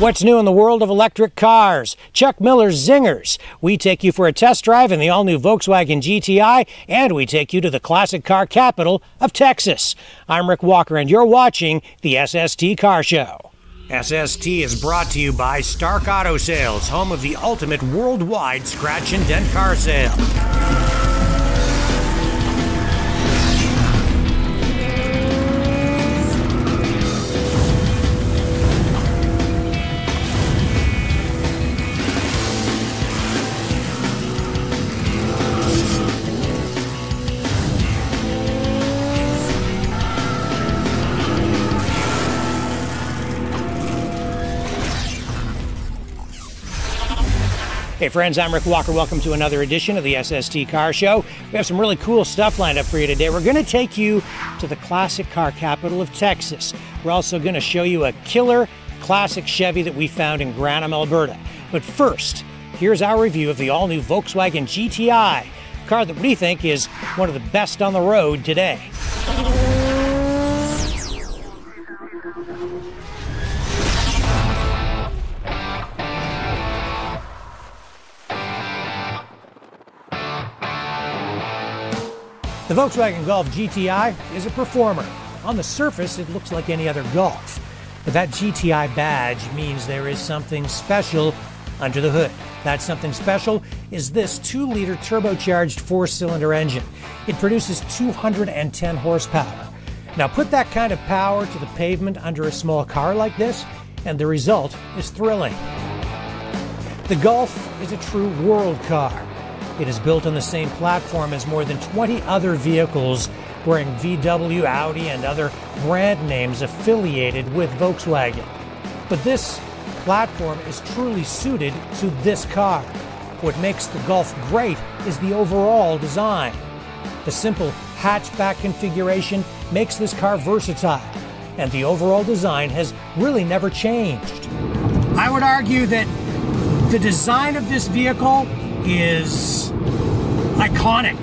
What's new in the world of electric cars? Chuck Miller's Zingers. We take you for a test drive in the all-new Volkswagen GTI, and we take you to the classic car capital of Texas. I'm Rick Walker, and you're watching the SST Car Show. SST is brought to you by Stark Auto Sales, home of the ultimate worldwide scratch and dent car sale. Hey friends, I'm Rick Walker. Welcome to another edition of the SST Car Show. We have some really cool stuff lined up for you today. We're going to take you to the classic car capital of Texas. We're also going to show you a killer classic Chevy that we found in Granham, Alberta. But first, here's our review of the all-new Volkswagen GTI, a car that we think is one of the best on the road today. The Volkswagen Golf GTI is a performer. On the surface, it looks like any other Golf. But that GTI badge means there is something special under the hood. That something special is this 2-liter turbocharged 4-cylinder engine. It produces 210 horsepower. Now put that kind of power to the pavement under a small car like this, and the result is thrilling. The Golf is a true world car. It is built on the same platform as more than 20 other vehicles wearing VW, Audi, and other brand names affiliated with Volkswagen. But this platform is truly suited to this car. What makes the Golf great is the overall design. The simple hatchback configuration makes this car versatile, and the overall design has really never changed. I would argue that the design of this vehicle is iconic.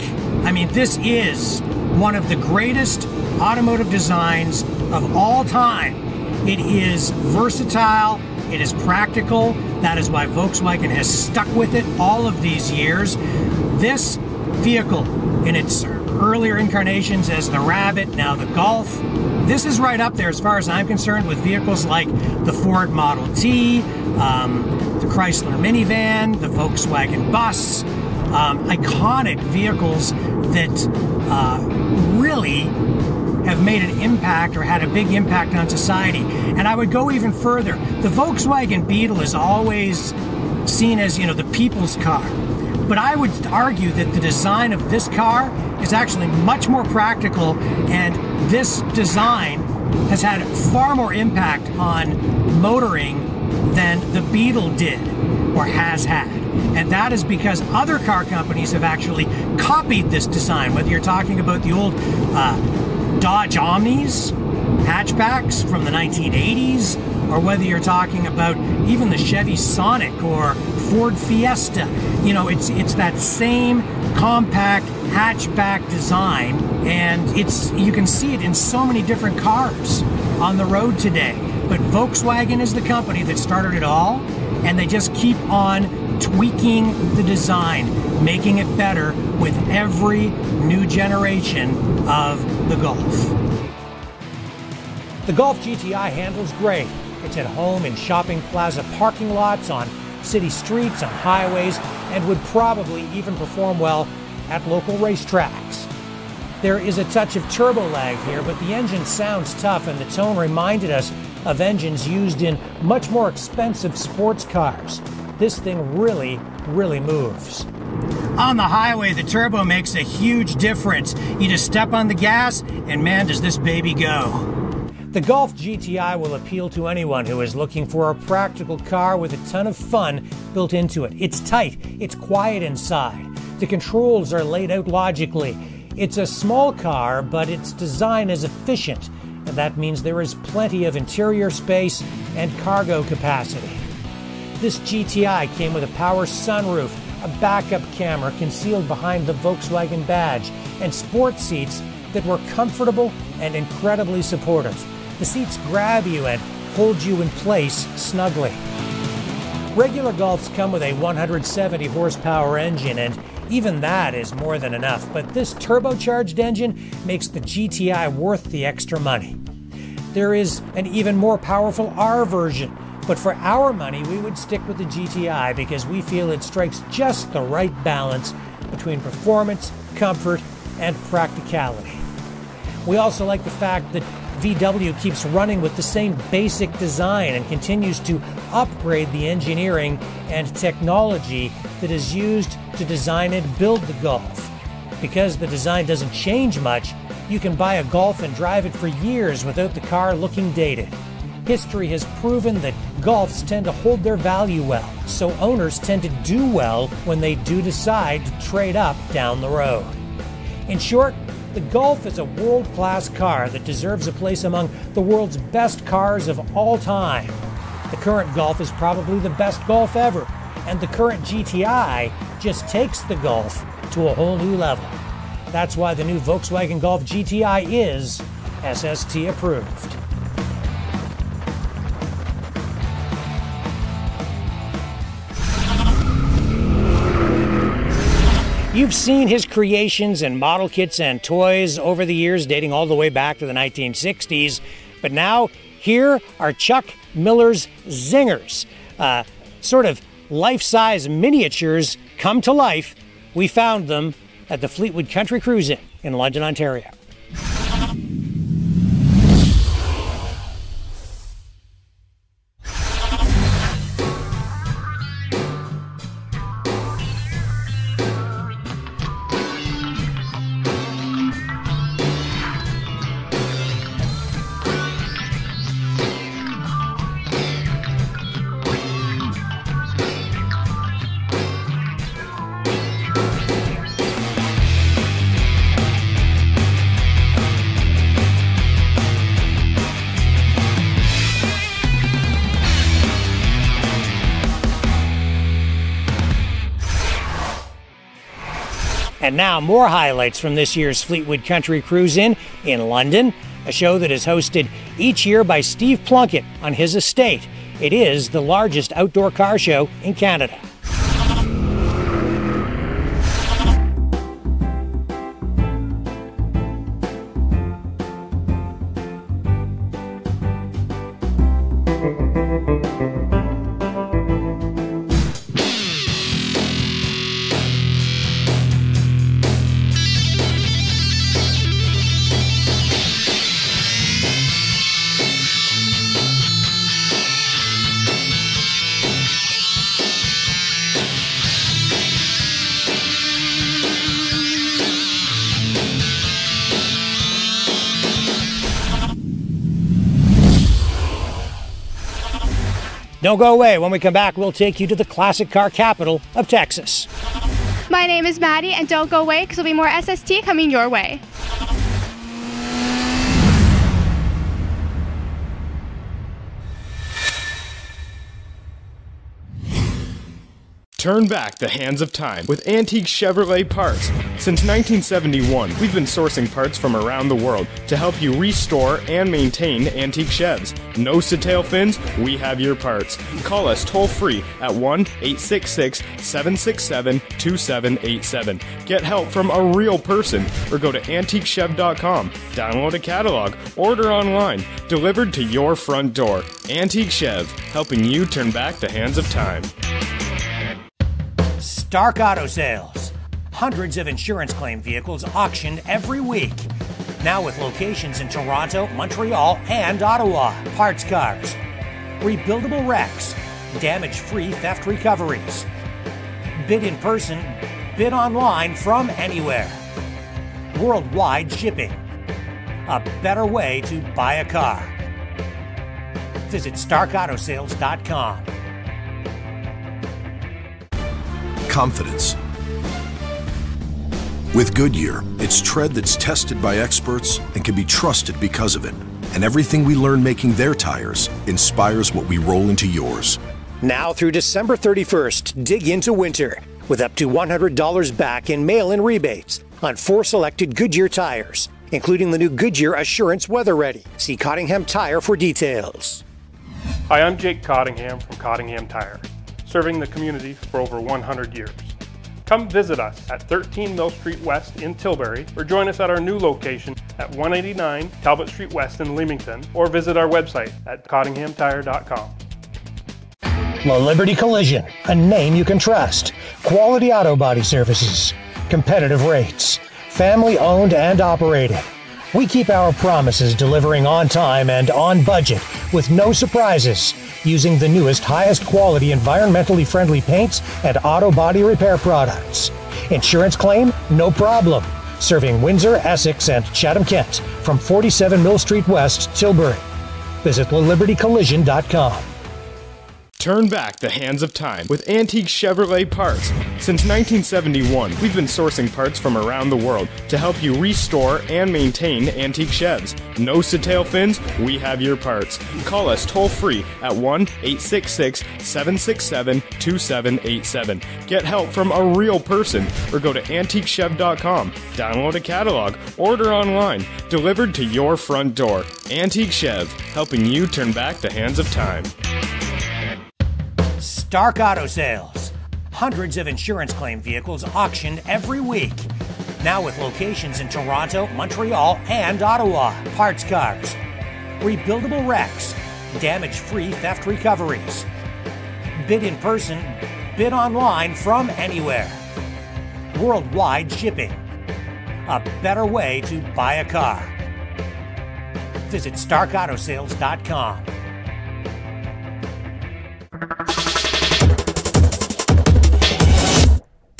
I mean, this is one of the greatest automotive designs of all time. It is versatile, it is practical. That is why Volkswagen has stuck with it all of these years. This vehicle, in its earlier incarnations as the Rabbit, now the Golf, this is right up there as far as I'm concerned with vehicles like the Ford Model T, the Chrysler minivan, the Volkswagen bus, iconic vehicles that really have made an impact or had a big impact on society. And I would go even further. The Volkswagen Beetle is always seen as, the people's car. But I would argue that the design of this car is actually much more practical, and this design has had far more impact on motoring than the Beetle did or has had. And that is because other car companies have actually copied this design, whether you're talking about the old Dodge Omnis hatchbacks from the 1980s, or whether you're talking about even the Chevy Sonic or Ford Fiesta. It's that same compact hatchback design, and you can see it in so many different cars on the road today. But Volkswagen is the company that started it all, and they just keep on tweaking the design, making it better with every new generation of the Golf. The Golf GTI handles great. It's at home in shopping plaza parking lots, on city streets, on highways, and would probably even perform well at local racetracks. There is a touch of turbo lag here, but the engine sounds tough, and the tone reminded us of engines used in much more expensive sports cars. This thing really, really moves. On the highway, the turbo makes a huge difference. You just step on the gas, and man, does this baby go. The Golf GTI will appeal to anyone who is looking for a practical car with a ton of fun built into it. It's tight, it's quiet inside. The controls are laid out logically. It's a small car, but its design is efficient, and that means there is plenty of interior space and cargo capacity. This GTI came with a power sunroof, a backup camera concealed behind the Volkswagen badge, and sport seats that were comfortable and incredibly supportive. The seats grab you and hold you in place snugly. Regular Golfs come with a 170 horsepower engine, and even that is more than enough, but this turbocharged engine makes the GTI worth the extra money. There is an even more powerful R version, but for our money we would stick with the GTI because we feel it strikes just the right balance between performance, comfort, and practicality. We also like the fact that VW keeps running with the same basic design and continues to upgrade the engineering and technology that is used to design and build the Golf. Because the design doesn't change much, you can buy a Golf and drive it for years without the car looking dated. History has proven that Golfs tend to hold their value well, so owners tend to do well when they do decide to trade up down the road. In short, the Golf is a world-class car that deserves a place among the world's best cars of all time. The current Golf is probably the best Golf ever, and the current GTI just takes the Golf to a whole new level. That's why the new Volkswagen Golf GTI is SST approved. You've seen his creations and model kits and toys over the years, dating all the way back to the 1960s. But now, here are Chuck Miller's Zingers, sort of life-size miniatures come to life. We found them at the Fleetwood Country Cruise Inn in London, Ontario. And now, more highlights from this year's Fleetwood Country Cruise Inn in London, a show that is hosted each year by Steve Plunkett on his estate. It is the largest outdoor car show in Canada. Don't go away. When we come back, we'll take you to the classic car capital of Texas. My name is Maddie, and don't go away because there'll be more SST coming your way. Turn back the hands of time with Antique Chevrolet Parts. Since 1971, we've been sourcing parts from around the world to help you restore and maintain antique Chevs. Nose to tail fins, we have your parts. Call us toll free at 1-866-767-2787. Get help from a real person or go to antiquechev.com. Download a catalog, order online, delivered to your front door. Antique Chev, helping you turn back the hands of time. Stark Auto Sales. Hundreds of insurance claim vehicles auctioned every week. Now with locations in Toronto, Montreal, and Ottawa. Parts cars, rebuildable wrecks, damage-free theft recoveries. Bid in person, bid online from anywhere. Worldwide shipping. A better way to buy a car. Visit starkautosales.com. Confidence. With Goodyear, it's tread that's tested by experts and can be trusted because of it. And everything we learn making their tires inspires what we roll into yours. Now through December 31st, dig into winter with up to $100 back in mail-in rebates on 4 selected Goodyear tires, including the new Goodyear Assurance Weather Ready. See Cottingham Tire for details. Hi, I'm Jake Cottingham from Cottingham Tire, serving the community for over 100 years. Come visit us at 13 Mill Street West in Tilbury, or join us at our new location at 189 Talbot Street West in Leamington, or visit our website at cottinghamtire.com. La Liberty Collision, a name you can trust. Quality auto body services, competitive rates, family owned and operated. We keep our promises, delivering on time and on budget with no surprises, using the newest, highest quality, environmentally friendly paints and auto body repair products. Insurance claim? No problem. Serving Windsor, Essex, and Chatham-Kent from 47 Mill Street West, Tilbury. Visit LaLibertyCollision.com. Turn back the hands of time with Antique Chevrolet Parts. Since 1971, we've been sourcing parts from around the world to help you restore and maintain antique Chevs. Nose to tail fins, we have your parts. Call us toll free at 1-866-767-2787. Get help from a real person, or go to antiquechev.com. Download a catalog, order online, delivered to your front door. Antique Chev, helping you turn back the hands of time. Stark Auto Sales. Hundreds of insurance claim vehicles auctioned every week. Now with locations in Toronto, Montreal, and Ottawa. Parts cars, rebuildable wrecks, damage-free theft recoveries. Bid in person, bid online from anywhere. Worldwide shipping. A better way to buy a car. Visit StarkAutoSales.com.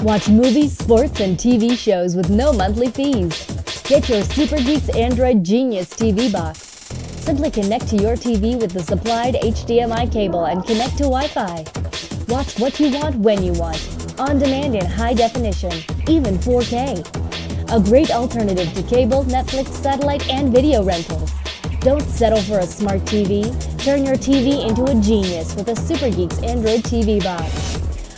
Watch movies, sports, and TV shows with no monthly fees. Get your Super Geeks Android Genius TV box. Simply connect to your TV with the supplied HDMI cable and connect to Wi-Fi. Watch what you want when you want, on demand in high definition, even 4K. A great alternative to cable, Netflix, satellite, and video rentals. Don't settle for a smart TV. Turn your TV into a genius with a Super Geeks Android TV box.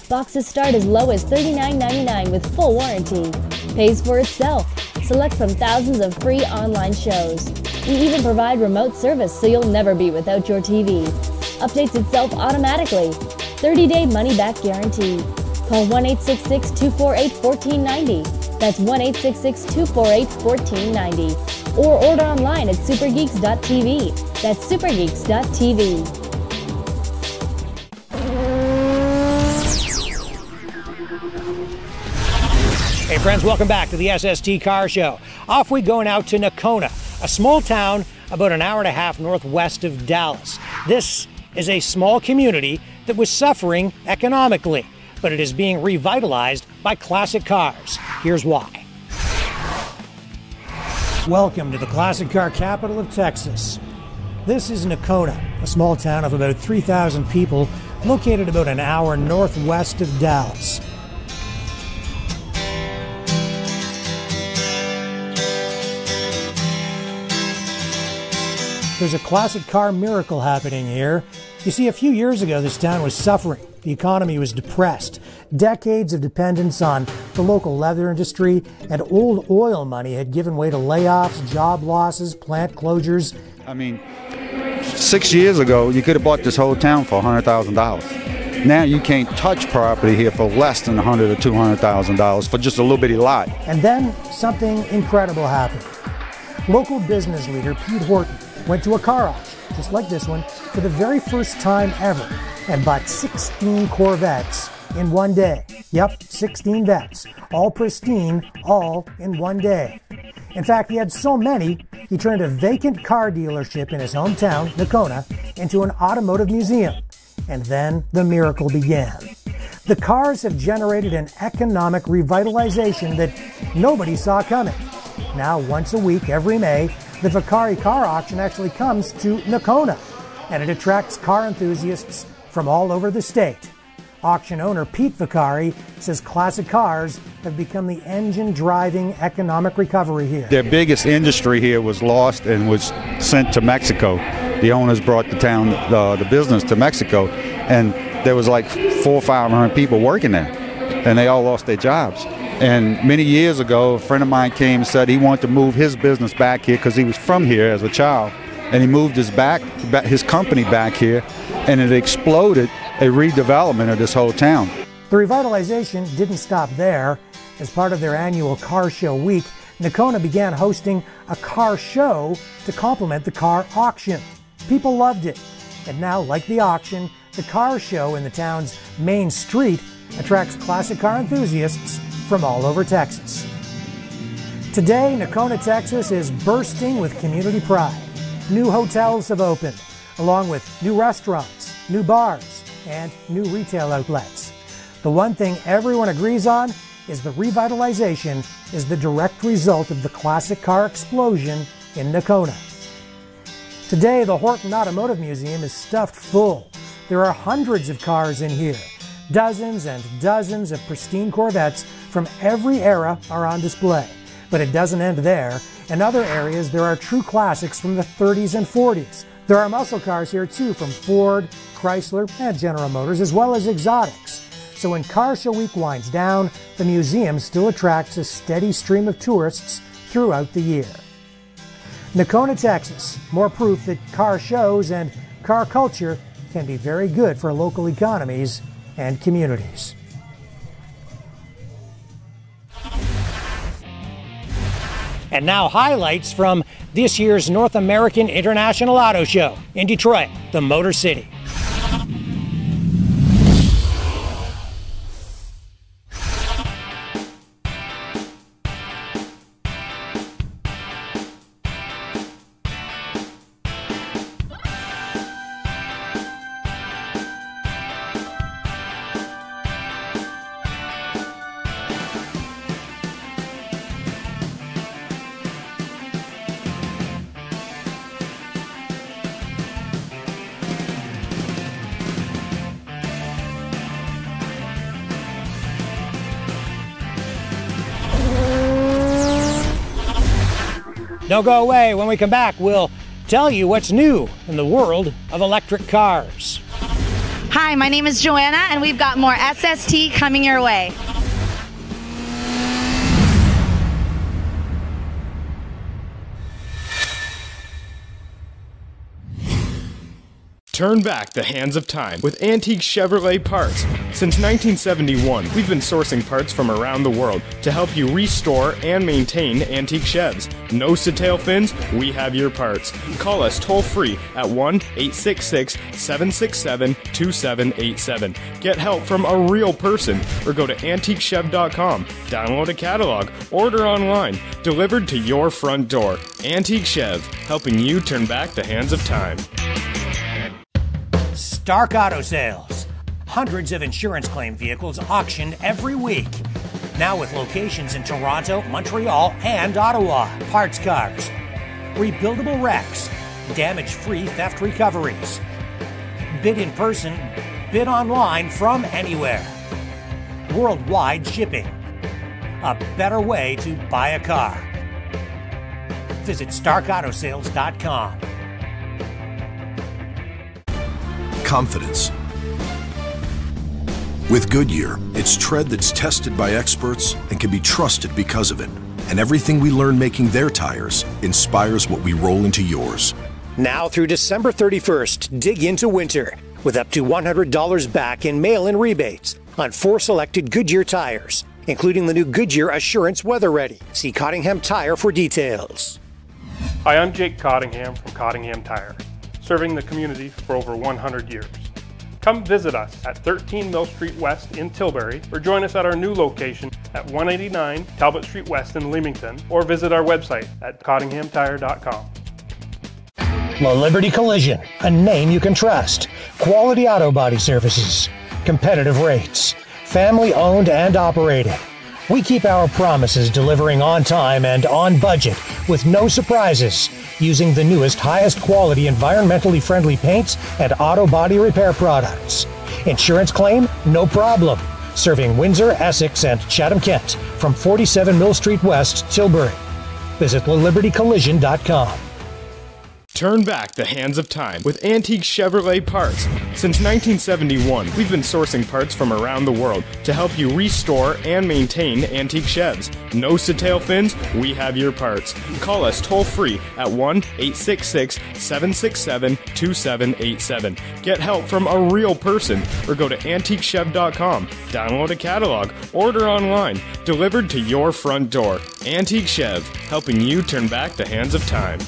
Boxes start as low as $39.99 with full warranty. Pays for itself. Select from thousands of free online shows. We even provide remote service so you'll never be without your TV. Updates itself automatically. 30-day money-back guarantee. Call 1-866-248-1490. That's 1-866-248-1490. Or order online at supergeeks.tv. That's supergeeks.tv. Hey friends, welcome back to the SST Car Show. Off we go now to Nakona, a small town about an hour and a half northwest of Dallas. This is a small community that was suffering economically, but it is being revitalized by classic cars. Here's why. Welcome to the classic car capital of Texas. This is Nakona, a small town of about 3,000 people located about an hour northwest of Dallas. There's a classic car miracle happening here. You see, a few years ago, this town was suffering. The economy was depressed. Decades of dependence on the local leather industry and old oil money had given way to layoffs, job losses, plant closures. I mean, 6 years ago, you could have bought this whole town for $100,000. Now you can't touch property here for less than $100,000 or $200,000 for just a little bitty lot. And then something incredible happened. Local business leader Pete Horton went to a car auction, just like this one, for the very first time ever, and bought 16 Corvettes in one day. Yep, 16 vets, all pristine, all in one day. In fact, he had so many, he turned a vacant car dealership in his hometown, Nakona, into an automotive museum. And then the miracle began. The cars have generated an economic revitalization that nobody saw coming. Now, once a week, every May, the Vicari car auction actually comes to Nakona, and it attracts car enthusiasts from all over the state. Auction owner Pete Vicari says classic cars have become the engine driving economic recovery here. Their biggest industry here was lost and was sent to Mexico. The owners brought the town, the business to Mexico, and there was like 400 or 500 people working there, and they all lost their jobs. And many years ago, a friend of mine came and said he wanted to move his business back here because he was from here as a child. and he moved his company back here, and it exploded a redevelopment of this whole town. The revitalization didn't stop there. As part of their annual Car Show Week, Nakona began hosting a car show to complement the car auction. People loved it, and now, like the auction, the car show in the town's main street attracts classic car enthusiasts from all over Texas. Today, Nakona, Texas is bursting with community pride. New hotels have opened, along with new restaurants, new bars, and new retail outlets. The one thing everyone agrees on is the revitalization is the direct result of the classic car explosion in Nakona. Today, the Horton Automotive Museum is stuffed full. There are hundreds of cars in here. Dozens and dozens of pristine Corvettes from every era are on display. But it doesn't end there. In other areas, there are true classics from the 30s and 40s. There are muscle cars here too, from Ford, Chrysler, and General Motors, as well as exotics. So when Car Show Week winds down, the museum still attracts a steady stream of tourists throughout the year. Nakona, Texas, more proof that car shows and car culture can be very good for local economies and communities. And now highlights from this year's North American International Auto Show in Detroit, the Motor City. Don't go away. When we come back, we'll tell you what's new in the world of electric cars. Hi, my name is Joanna, and we've got more SST coming your way. Turn back the hands of time with antique Chevrolet parts. Since 1971, we've been sourcing parts from around the world to help you restore and maintain antique Chevs. Nose to tail fins, we have your parts. Call us toll free at 1-866-767-2787. Get help from a real person or go to antiquechev.com. Download a catalog, order online, delivered to your front door. Antique Chev, helping you turn back the hands of time. Stark Auto Sales. Hundreds of insurance claim vehicles auctioned every week. Now with locations in Toronto, Montreal, and Ottawa. Parts cars, rebuildable wrecks, damage-free theft recoveries. Bid in person, bid online from anywhere. Worldwide shipping. A better way to buy a car. Visit starkautosales.com. Confidence. With Goodyear, it's tread that's tested by experts and can be trusted because of it. And everything we learn making their tires inspires what we roll into yours. Now through December 31st, dig into winter with up to $100 back in mail-in rebates on 4 selected Goodyear tires, including the new Goodyear Assurance Weather Ready. See Cottingham Tire for details. Hi, I'm Jake Cottingham from Cottingham Tire, serving the community for over 100 years. Come visit us at 13 Mill Street West in Tilbury, or join us at our new location at 189 Talbot Street West in Leamington, or visit our website at cottinghamtire.com. La Liberty Collision, a name you can trust. Quality auto body services, competitive rates, family owned and operated. We keep our promises, delivering on time and on budget with no surprises, using the newest, highest quality, environmentally friendly paints and auto body repair products. Insurance claim? No problem. Serving Windsor, Essex, and Chatham-Kent from 47 Mill Street West, Tilbury. Visit LaLibertyCollision.com. Turn back the hands of time with antique Chevrolet parts. Since 1971, we've been sourcing parts from around the world to help you restore and maintain antique Chevs. Nose to tail fins, we have your parts. Call us toll free at 1-866-767-2787. Get help from a real person or go to antiquechev.com. Download a catalog, order online, delivered to your front door. Antique Chev, helping you turn back the hands of time.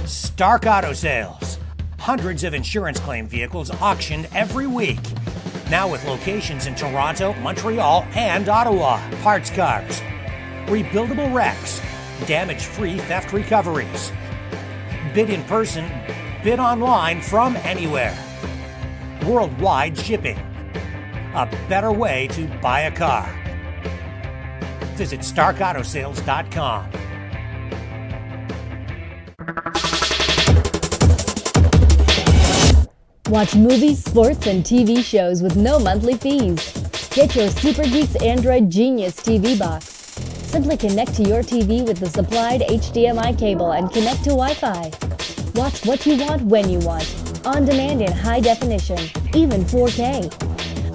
Stark Auto Sales. Hundreds of insurance claim vehicles auctioned every week. Now with locations in Toronto, Montreal, and Ottawa. Parts cars, rebuildable wrecks, damage-free theft recoveries. Bid in person, bid online from anywhere. Worldwide shipping. A better way to buy a car. Visit StarkAutoSales.com. Watch movies, sports, and TV shows with no monthly fees. Get your Super Geeks Android Genius TV box. Simply connect to your TV with the supplied HDMI cable and connect to Wi-Fi. Watch what you want when you want, on demand in high definition, even 4K.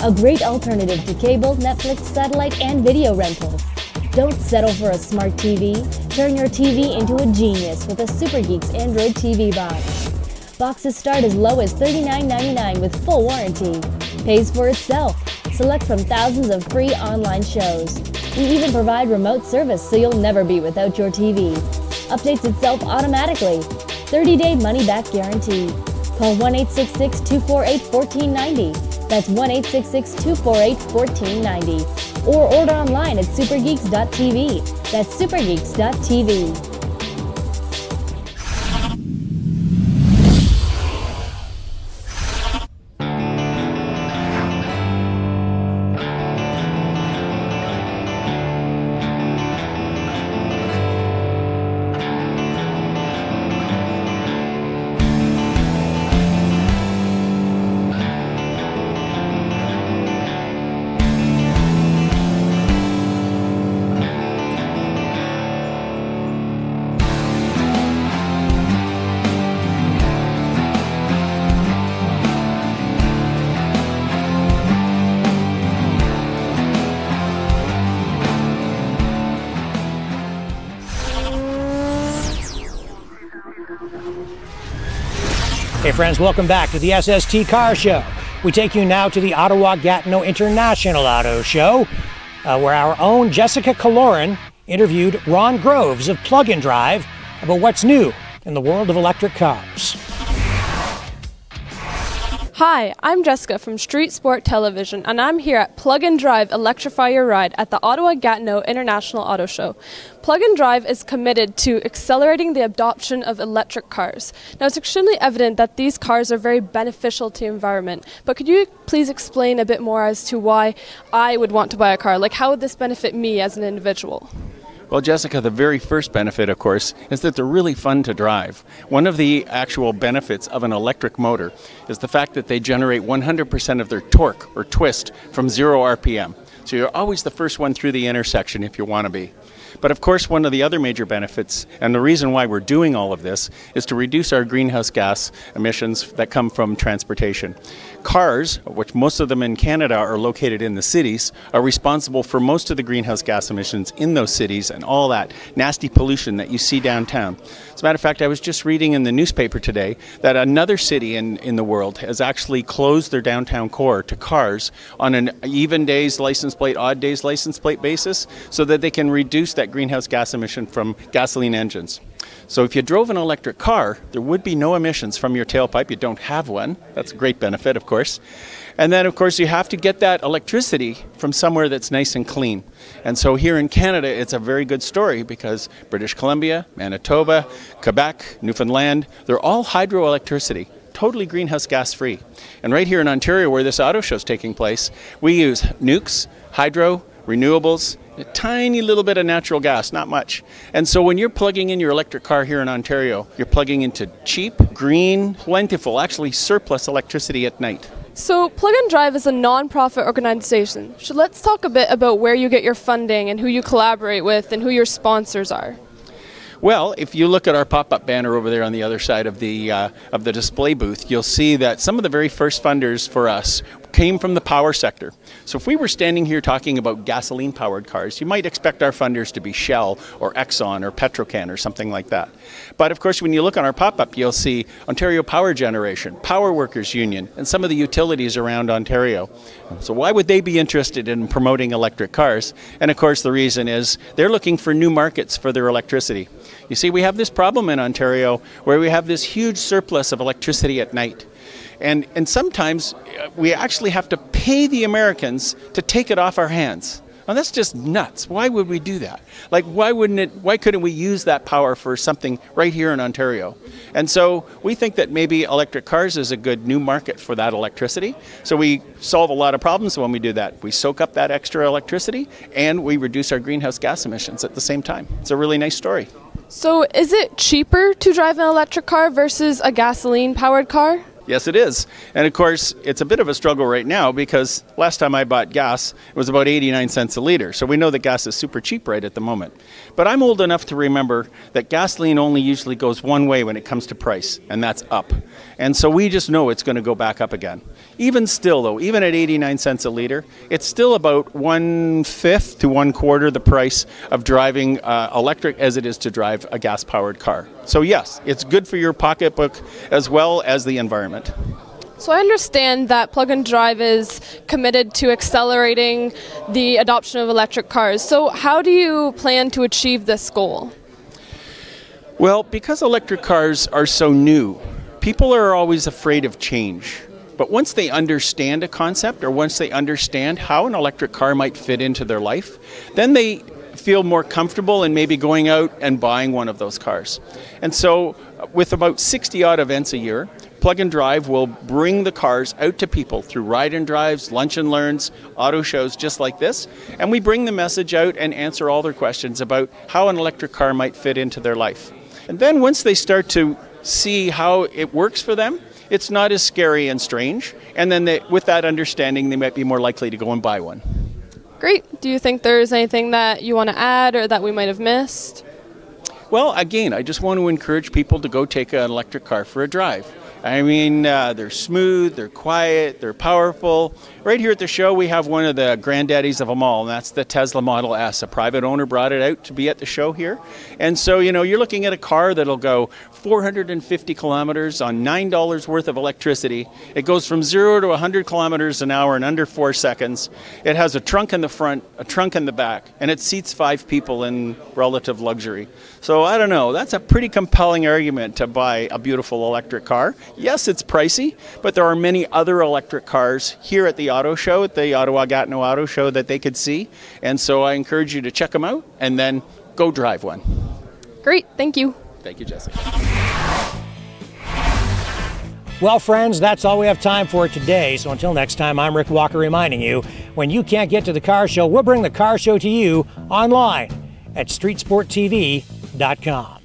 A great alternative to cable, Netflix, satellite, and video rentals. Don't settle for a smart TV. Turn your TV into a genius with a Super Geeks Android TV box. Boxes start as low as $39.99 with full warranty. Pays for itself. Select from thousands of free online shows. We even provide remote service so you'll never be without your TV. Updates itself automatically. 30-day money-back guarantee. Call 1-866-248-1490. That's 1-866-248-1490. Or order online at supergeeks.tv. That's supergeeks.tv. Hey friends, welcome back to the SST Car Show. We take you now to the Ottawa-Gatineau International Auto Show, where our own Jessica Kaloran interviewed Ron Groves of Plug and Drive about what's new in the world of electric cars. Hi, I'm Jessica from Street Sport Television, and I'm here at Plug and Drive Electrify Your Ride at the Ottawa-Gatineau International Auto Show. Plug and Drive is committed to accelerating the adoption of electric cars. Now, it's extremely evident that these cars are very beneficial to the environment, but could you please explain a bit more as to why I would want to buy a car? Like, how would this benefit me as an individual? Well, Jessica, the very first benefit, of course, is that they're really fun to drive. One of the actual benefits of an electric motor is the fact that they generate 100% of their torque or twist from 0 RPM. So you're always the first one through the intersection if you want to be. But of course, one of the other major benefits, and the reason why we're doing all of this, is to reduce our greenhouse gas emissions that come from transportation. Cars, which most of them in Canada are located in the cities, are responsible for most of the greenhouse gas emissions in those cities and all that nasty pollution that you see downtown. As a matter of fact, I was just reading in the newspaper today that another city in the world has actually closed their downtown core to cars on an even days license plate, odd days license plate basis so that they can reduce that greenhouse gas emission from gasoline engines. So if you drove an electric car, there would be no emissions from your tailpipe. You don't have one. That's a great benefit, of course. And then, of course, you have to get that electricity from somewhere that's nice and clean. And so here in Canada, it's a very good story because British Columbia, Manitoba, Quebec, Newfoundland, they're all hydroelectricity, totally greenhouse gas free. And right here in Ontario, where this auto show is taking place, we use nukes, hydro, renewables, a tiny little bit of natural gas, not much. And so when you're plugging in your electric car here in Ontario, you're plugging into cheap, green, plentiful, actually surplus electricity at night. So Plug and Drive is a non-profit organization. So let's talk a bit about where you get your funding and who you collaborate with and who your sponsors are. Well, if you look at our pop-up banner over there on the other side of the display booth, you'll see that some of the very first funders for us came from the power sector. So if we were standing here talking about gasoline-powered cars, you might expect our funders to be Shell or Exxon or Petrocan or something like that. But of course, when you look on our pop-up, you'll see Ontario Power Generation, Power Workers Union, and some of the utilities around Ontario. So why would they be interested in promoting electric cars? And of course, the reason is they're looking for new markets for their electricity. You see, we have this problem in Ontario where we have this huge surplus of electricity at night. And sometimes we actually have to pay the Americans to take it off our hands. Now that's just nuts. Why would we do that? Like, why couldn't we use that power for something right here in Ontario? And so we think that maybe electric cars is a good new market for that electricity. So we solve a lot of problems when we do that. We soak up that extra electricity and we reduce our greenhouse gas emissions at the same time. It's a really nice story. So is it cheaper to drive an electric car versus a gasoline-powered car? Yes, it is. And of course, it's a bit of a struggle right now because last time I bought gas, it was about 89 cents a liter. So we know that gas is super cheap right at the moment. But I'm old enough to remember that gasoline only usually goes one way when it comes to price, and that's up. And so we just know it's going to go back up again. Even still, though, even at 89 cents a liter, it's still about 1/5 to 1/4 the price of driving electric as it is to drive a gas-powered car. So yes, it's good for your pocketbook as well as the environment. So I understand that Plug and Drive is committed to accelerating the adoption of electric cars. So how do you plan to achieve this goal? Well, because electric cars are so new, people are always afraid of change. But once they understand a concept or once they understand how an electric car might fit into their life, then they feel more comfortable in maybe going out and buying one of those cars. And so with about 60 odd events a year, Plug and Drive will bring the cars out to people through ride and drives, lunch and learns, auto shows just like this, and we bring the message out and answer all their questions about how an electric car might fit into their life. And then once they start to see how it works for them, it's not as scary and strange, and then with that understanding, they might be more likely to go and buy one. Great. Do you think there's anything that you want to add or that we might have missed? Well, again, I just want to encourage people to go take an electric car for a drive. I mean, they're smooth, they're quiet, they're powerful. Right here at the show, we have one of the granddaddies of them all, and that's the Tesla Model S. A private owner brought it out to be at the show here. And so, you know, you're looking at a car that'll go 450 kilometers on $9 worth of electricity. It goes from 0 to 100 kilometers an hour in under 4 seconds. It has a trunk in the front, a trunk in the back, and it seats 5 people in relative luxury. So I don't know, that's a pretty compelling argument to buy a beautiful electric car. Yes, it's pricey, but there are many other electric cars here at the auto show, at the Ottawa-Gatineau Auto Show, that they could see. And so I encourage you to check them out and then go drive one. Great, thank you. Thank you, Jessica. Well, friends, that's all we have time for today. So until next time, I'm Rick Walker reminding you, when you can't get to the car show, we'll bring the car show to you online at streetsporttv.com.